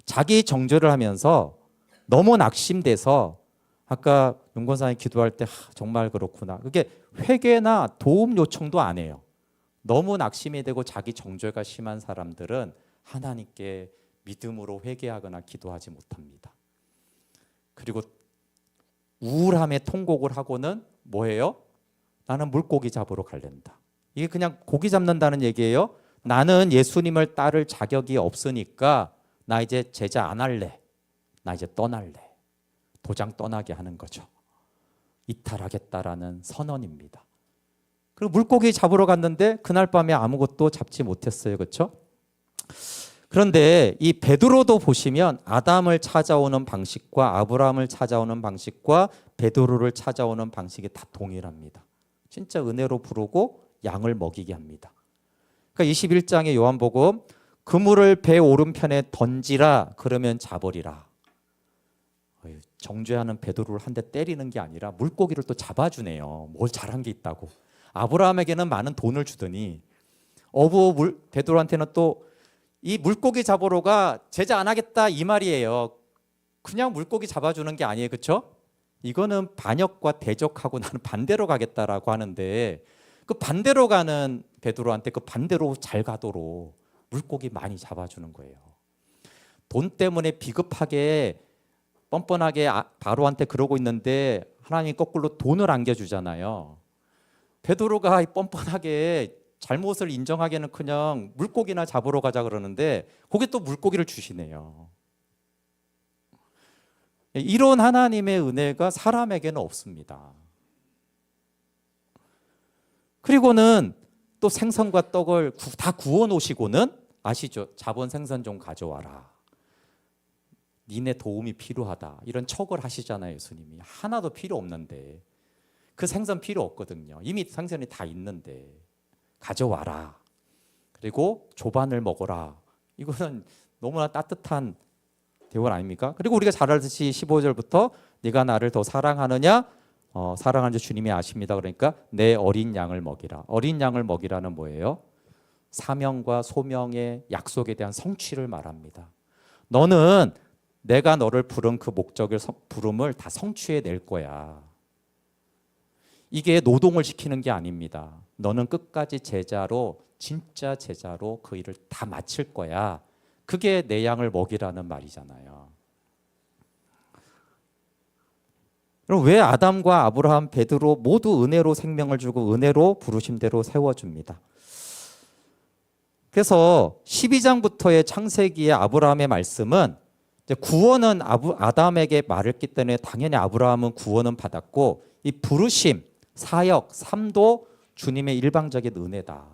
자기 정죄를 하면서 너무 낙심돼서 아까 윤권사님 기도할 때 정말 그렇구나. 그게 회개나 도움 요청도 안 해요. 너무 낙심이 되고 자기 정죄가 심한 사람들은 하나님께 믿음으로 회개하거나 기도하지 못합니다. 그리고 우울함에 통곡을 하고는 뭐예요? 나는 물고기 잡으러 갈랜다. 이게 그냥 고기 잡는다는 얘기예요. 나는 예수님을 따를 자격이 없으니까 나 이제 제자 안 할래. 나 이제 떠날래. 도장 떠나게 하는 거죠. 이탈하겠다라는 선언입니다. 그리고 물고기 잡으러 갔는데 그날 밤에 아무것도 잡지 못했어요. 그렇죠? 그런데 이 베드로도 보시면 아담을 찾아오는 방식과 아브라함을 찾아오는 방식과 베드로를 찾아오는 방식이 다 동일합니다. 진짜 은혜로 부르고 양을 먹이게 합니다. 그러니까 21장의 요한복음 그물을 배 오른편에 던지라 그러면 잡으리라. 정죄하는 베드로를 한 대 때리는 게 아니라 물고기를 또 잡아주네요. 뭘 잘한 게 있다고. 아브라함에게는 많은 돈을 주더니 베드로한테는 또 이 물고기 잡으러가 제자 안 하겠다 이 말이에요. 그냥 물고기 잡아주는 게 아니에요. 그렇죠? 이거는 반역과 대적하고 나는 반대로 가겠다라고 하는데 그 반대로 가는 베드로한테 그 반대로 잘 가도록 물고기 많이 잡아주는 거예요. 돈 때문에 비겁하게 뻔뻔하게 바로한테 그러고 있는데 하나님이 거꾸로 돈을 안겨주잖아요. 베드로가 뻔뻔하게 잘못을 인정하기에는 그냥 물고기나 잡으러 가자 그러는데 거기 또 물고기를 주시네요. 이런 하나님의 은혜가 사람에게는 없습니다. 그리고는 또 생선과 떡을 다 구워 놓으시고는 아시죠? 자본 생선 좀 가져와라. 니네 도움이 필요하다. 이런 척을 하시잖아요, 예수님이. 하나도 필요 없는데. 그 생선 필요 없거든요. 이미 생선이 다 있는데 가져와라. 그리고 조반을 먹어라. 이거는 너무나 따뜻한 대화 아닙니까? 그리고 우리가 잘 알듯이 15절부터 네가 나를 더 사랑하느냐? 사랑하는 줄 주님이 아십니다. 그러니까 내 어린 양을 먹이라. 어린 양을 먹이라는 뭐예요? 사명과 소명의 약속에 대한 성취를 말합니다. 너는 내가 너를 부른 그 목적을 부름을 다 성취해 낼 거야. 이게 노동을 시키는 게 아닙니다. 너는 끝까지 제자로, 진짜 제자로 그 일을 다 마칠 거야. 그게 내 양을 먹이라는 말이잖아요. 그럼 왜 아담과 아브라함, 베드로 모두 은혜로 생명을 주고 은혜로 부르심대로 세워줍니다. 그래서 12장부터의 창세기의 아브라함의 말씀은 이제 구원은 아담에게 말했기 때문에 당연히 아브라함은 구원은 받았고, 이 부르심, 사역, 삶도 주님의 일방적인 은혜다.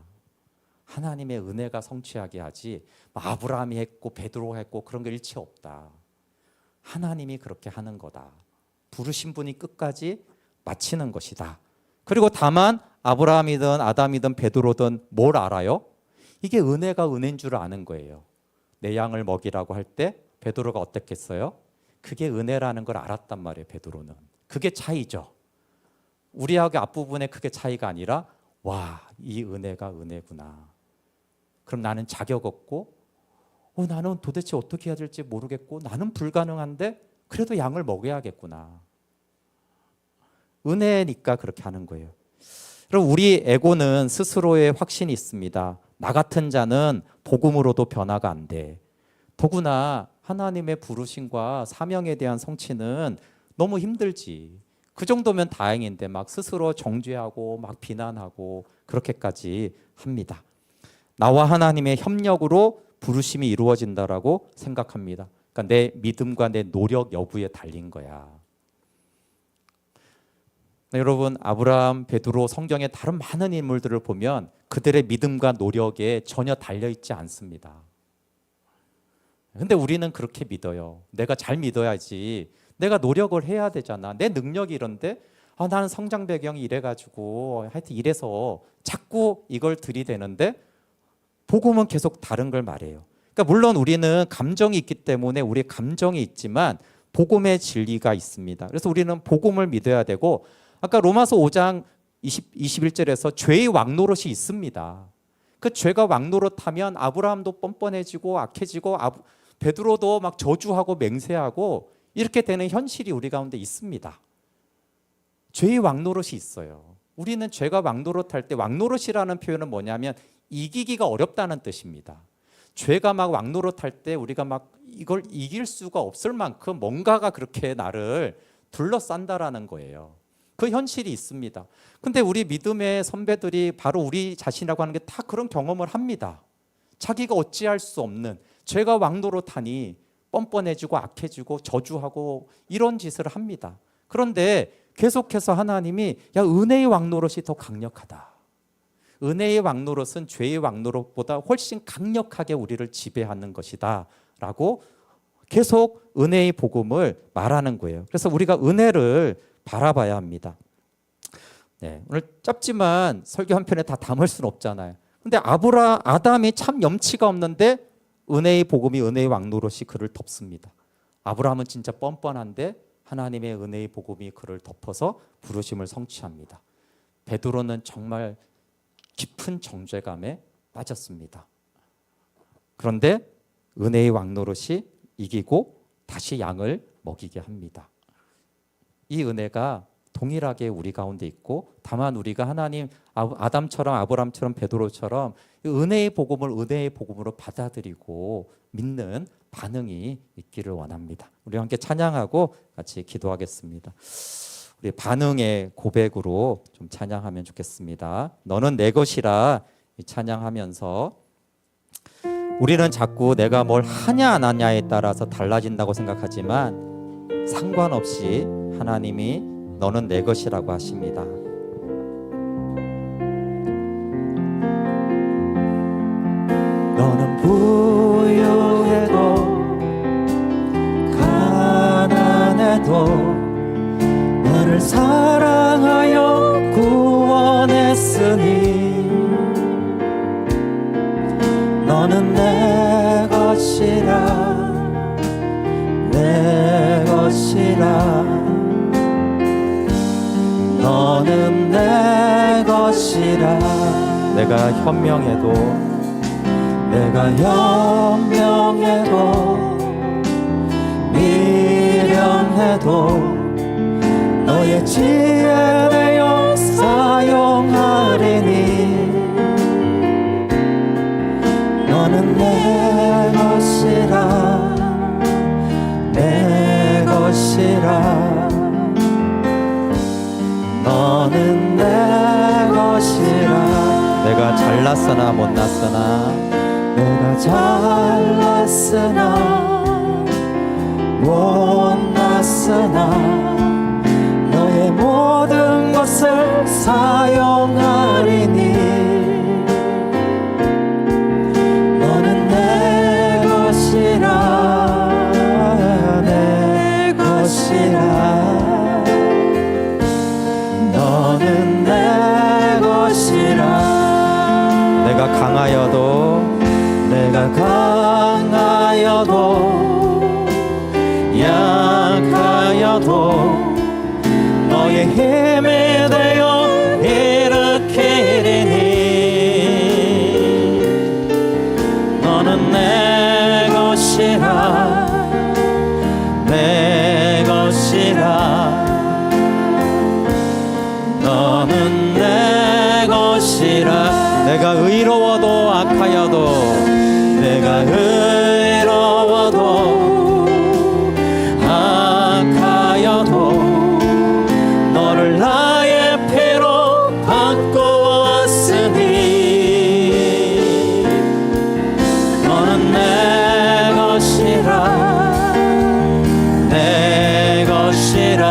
하나님의 은혜가 성취하게 하지 아브라함이 했고 베드로가 했고 그런 게 일체 없다. 하나님이 그렇게 하는 거다. 부르신 분이 끝까지 마치는 것이다. 그리고 다만 아브라함이든 아담이든 베드로든 뭘 알아요? 이게 은혜가 은혜인 줄 아는 거예요. 내 양을 먹이라고 할 때 베드로가 어땠겠어요? 그게 은혜라는 걸 알았단 말이에요. 베드로는. 그게 차이죠. 우리하고 앞부분에 그게 차이가 아니라 와, 이 은혜가 은혜구나. 그럼 나는 자격 없고 나는 도대체 어떻게 해야 될지 모르겠고 나는 불가능한데 그래도 양을 먹여야겠구나. 은혜니까 그렇게 하는 거예요. 그럼 우리 에고는 스스로의 확신이 있습니다. 나 같은 자는 복음으로도 변화가 안 돼. 더구나 하나님의 부르심과 사명에 대한 성취는 너무 힘들지. 그 정도면 다행인데 막 스스로 정죄하고 막 비난하고 그렇게까지 합니다. 나와 하나님의 협력으로 부르심이 이루어진다라고 생각합니다. 그러니까 내 믿음과 내 노력 여부에 달린 거야. 여러분, 아브라함, 베드로, 성경의 다른 많은 인물들을 보면 그들의 믿음과 노력에 전혀 달려있지 않습니다. 근데 우리는 그렇게 믿어요. 내가 잘 믿어야지. 내가 노력을 해야 되잖아. 내 능력이 이런데 나는 성장 배경이 이래가지고 하여튼 이래서 자꾸 이걸 들이대는데 복음은 계속 다른 걸 말해요. 그러니까 물론 우리는 감정이 있기 때문에 우리의 감정이 있지만 복음의 진리가 있습니다. 그래서 우리는 복음을 믿어야 되고 아까 로마서 5장 21절에서 죄의 왕노릇이 있습니다. 그 죄가 왕노릇하면 아브라함도 뻔뻔해지고 악해지고 베드로도 막 저주하고 맹세하고 이렇게 되는 현실이 우리 가운데 있습니다. 죄의 왕노릇이 있어요. 우리는 죄가 왕노릇할 때 왕노릇이라는 표현은 뭐냐면 이기기가 어렵다는 뜻입니다. 죄가 막 왕노릇할 때 우리가 막 이걸 이길 수가 없을 만큼 뭔가가 그렇게 나를 둘러싼다라는 거예요. 그 현실이 있습니다. 근데 우리 믿음의 선배들이 바로 우리 자신이라고 하는 게 다 그런 경험을 합니다. 자기가 어찌할 수 없는 죄가 왕노릇하니 뻔뻔해지고 악해지고 저주하고 이런 짓을 합니다. 그런데 계속해서 하나님이 은혜의 왕노릇이 더 강력하다. 은혜의 왕노릇은 죄의 왕노릇보다 훨씬 강력하게 우리를 지배하는 것이다 라고 계속 은혜의 복음을 말하는 거예요. 그래서 우리가 은혜를 바라봐야 합니다. 네, 오늘 짧지만 설교 한 편에 다 담을 수는 없잖아요. 근데 아담이 참 염치가 없는데 은혜의 복음이 은혜의 왕노릇이 그를 덮습니다. 아브라함은 진짜 뻔뻔한데 하나님의 은혜의 복음이 그를 덮어서 부르심을 성취합니다. 베드로는 정말 깊은 정죄감에 빠졌습니다. 그런데 은혜의 왕노릇이 이기고 다시 양을 먹이게 합니다. 이 은혜가 동일하게 우리 가운데 있고 다만 우리가 하나님 아담처럼 아브라함처럼 베드로처럼 은혜의 복음을 은혜의 복음으로 받아들이고 믿는 반응이 있기를 원합니다. 우리 함께 찬양하고 같이 기도하겠습니다. 우리 반응의 고백으로 좀 찬양하면 좋겠습니다. 너는 내 것이라 찬양하면서 우리는 자꾸 내가 뭘 하냐 안 하냐에 따라서 달라진다고 생각하지만 상관없이 하나님이 너는 내 것이라고 하십니다.
너는 부유해도 가난해도 나를 사랑하여 것이라 내 것이라 너는 내 것이라
내가 현명해도
내가 현명해도 미련해도 너의 지혜 내어 사용하리니 너는 내 것이라 내 것이라 너는 내 것이라
내가 잘났으나 못났으나
내가 잘났으나 못났으나 너의 모든 것을 사용하리니 너는 내 것이라 내 것이라 너는 내 것이라
내가 강하여도
내가 강하여도 약하여도 너의 힘에 대어 일으키리니 너는 내 것이라 내 것이라 너는 내 것이라
내가 의로워도 악하여도
내가 의로워도 악하여도 너를 나의 피로 바꾸었으니 너는 내 것이라 내 것이라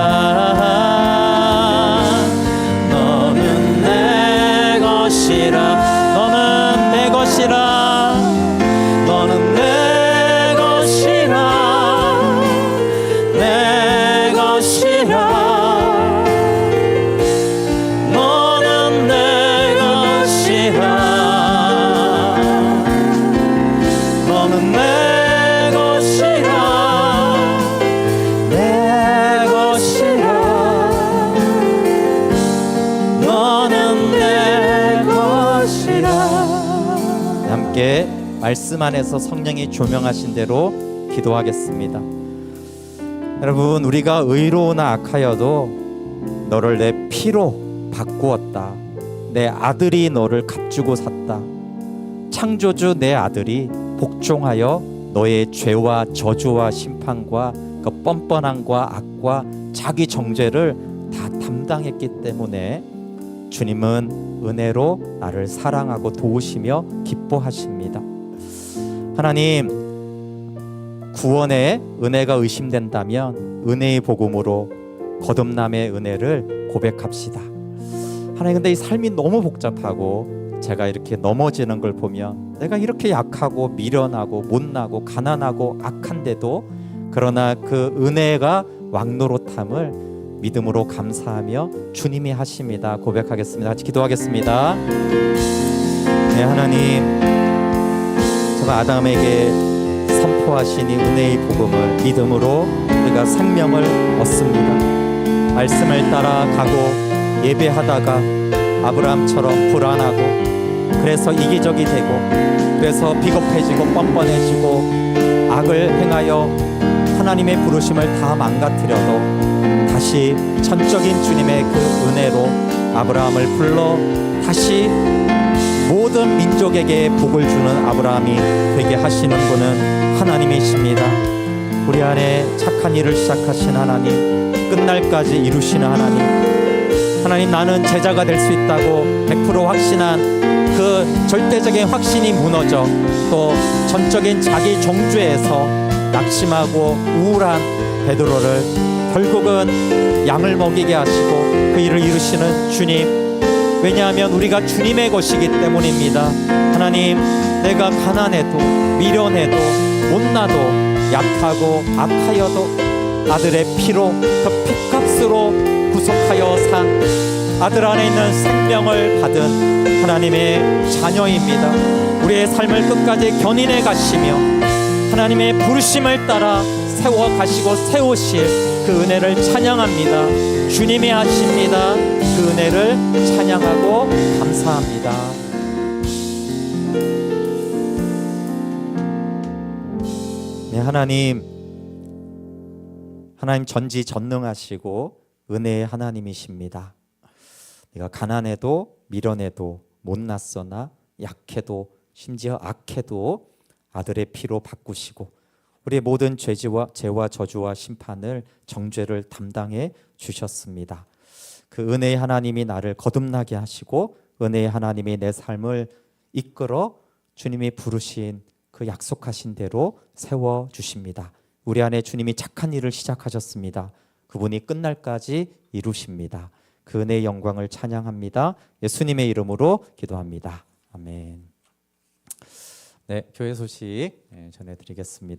너는 내 것이라 너는 내 것이라 너는 내 것이라 내 것이라 너는 내 것이라 너는 내 것이라 내 것이라 너는 내 것이라
함께 말씀 안에서 성령이 조명하신 대로 기도하겠습니다. 여러분, 우리가 의로우나 악하여도 너를 내 피로 바꾸었다. 내 아들이 너를 값주고 샀다. 창조주 내 아들이 복종하여 너의 죄와 저주와 심판과 그 뻔뻔함과 악과 자기 정죄를 다 담당했기 때문에 주님은 은혜로 나를 사랑하고 도우시며 기뻐하십니다. 하나님, 구원의 은혜가 의심된다면 은혜의 복음으로 거듭남의 은혜를 고백합시다. 하나님, 근데 이 삶이 너무 복잡하고 제가 이렇게 넘어지는 걸 보면 내가 이렇게 약하고 미련하고 못나고 가난하고 악한데도 그러나 그 은혜가 왕노릇함을 믿음으로 감사하며 주님이 하십니다. 고백하겠습니다. 같이 기도하겠습니다. 네, 하나님, 제가 아담에게 선포하신 이 은혜의 복음을 믿음으로 우리가 생명을 얻습니다. 말씀을 따라가고 예배하다가 아브라함처럼 불안하고 그래서 이기적이 되고 그래서 비겁해지고 뻔뻔해지고 악을 행하여 하나님의 부르심을 다 망가뜨려도 다시 전적인 주님의 그 은혜로 아브라함을 불러 다시 모든 민족에게 복을 주는 아브라함이 되게 하시는 분은 하나님이십니다. 우리 안에 착한 일을 시작하신 하나님, 끝날까지 이루시는 하나님, 하나님, 나는 제자가 될 수 있다고 100% 확신한 그 절대적인 확신이 무너져 또 전적인 자기 정죄에서 낙심하고 우울한 베드로를 결국은 양을 먹이게 하시고 그 일을 이루시는 주님, 왜냐하면 우리가 주님의 것이기 때문입니다. 하나님, 내가 가난해도 미련해도 못나도 약하고 악하여도 아들의 피로 그 피값으로 구속하여 산 아들 안에 있는 생명을 받은 하나님의 자녀입니다. 우리의 삶을 끝까지 견인해 가시며
하나님의 부르심을 따라 세워가시고 세우실 그 은혜를 찬양합니다. 주님이 하십니다. 그 은혜를 찬양하고 감사합니다.
네, 하나님 전지전능하시고 은혜의 하나님이십니다. 내가 가난해도 미련해도 못났으나 약해도 심지어 악해도 아들의 피로 바꾸시고 우리의 모든 죄와 저주와 심판을 정죄를 담당해 주셨습니다. 그 은혜의 하나님이 나를 거듭나게 하시고 은혜의 하나님이 내 삶을 이끌어 주님이 부르신 그 약속하신 대로 세워 주십니다. 우리 안에 주님이 착한 일을 시작하셨습니다. 그분이 끝날까지 이루십니다. 그 은혜의 영광을 찬양합니다. 예수님의 이름으로 기도합니다. 아멘. 네, 교회 소식 전해드리겠습니다.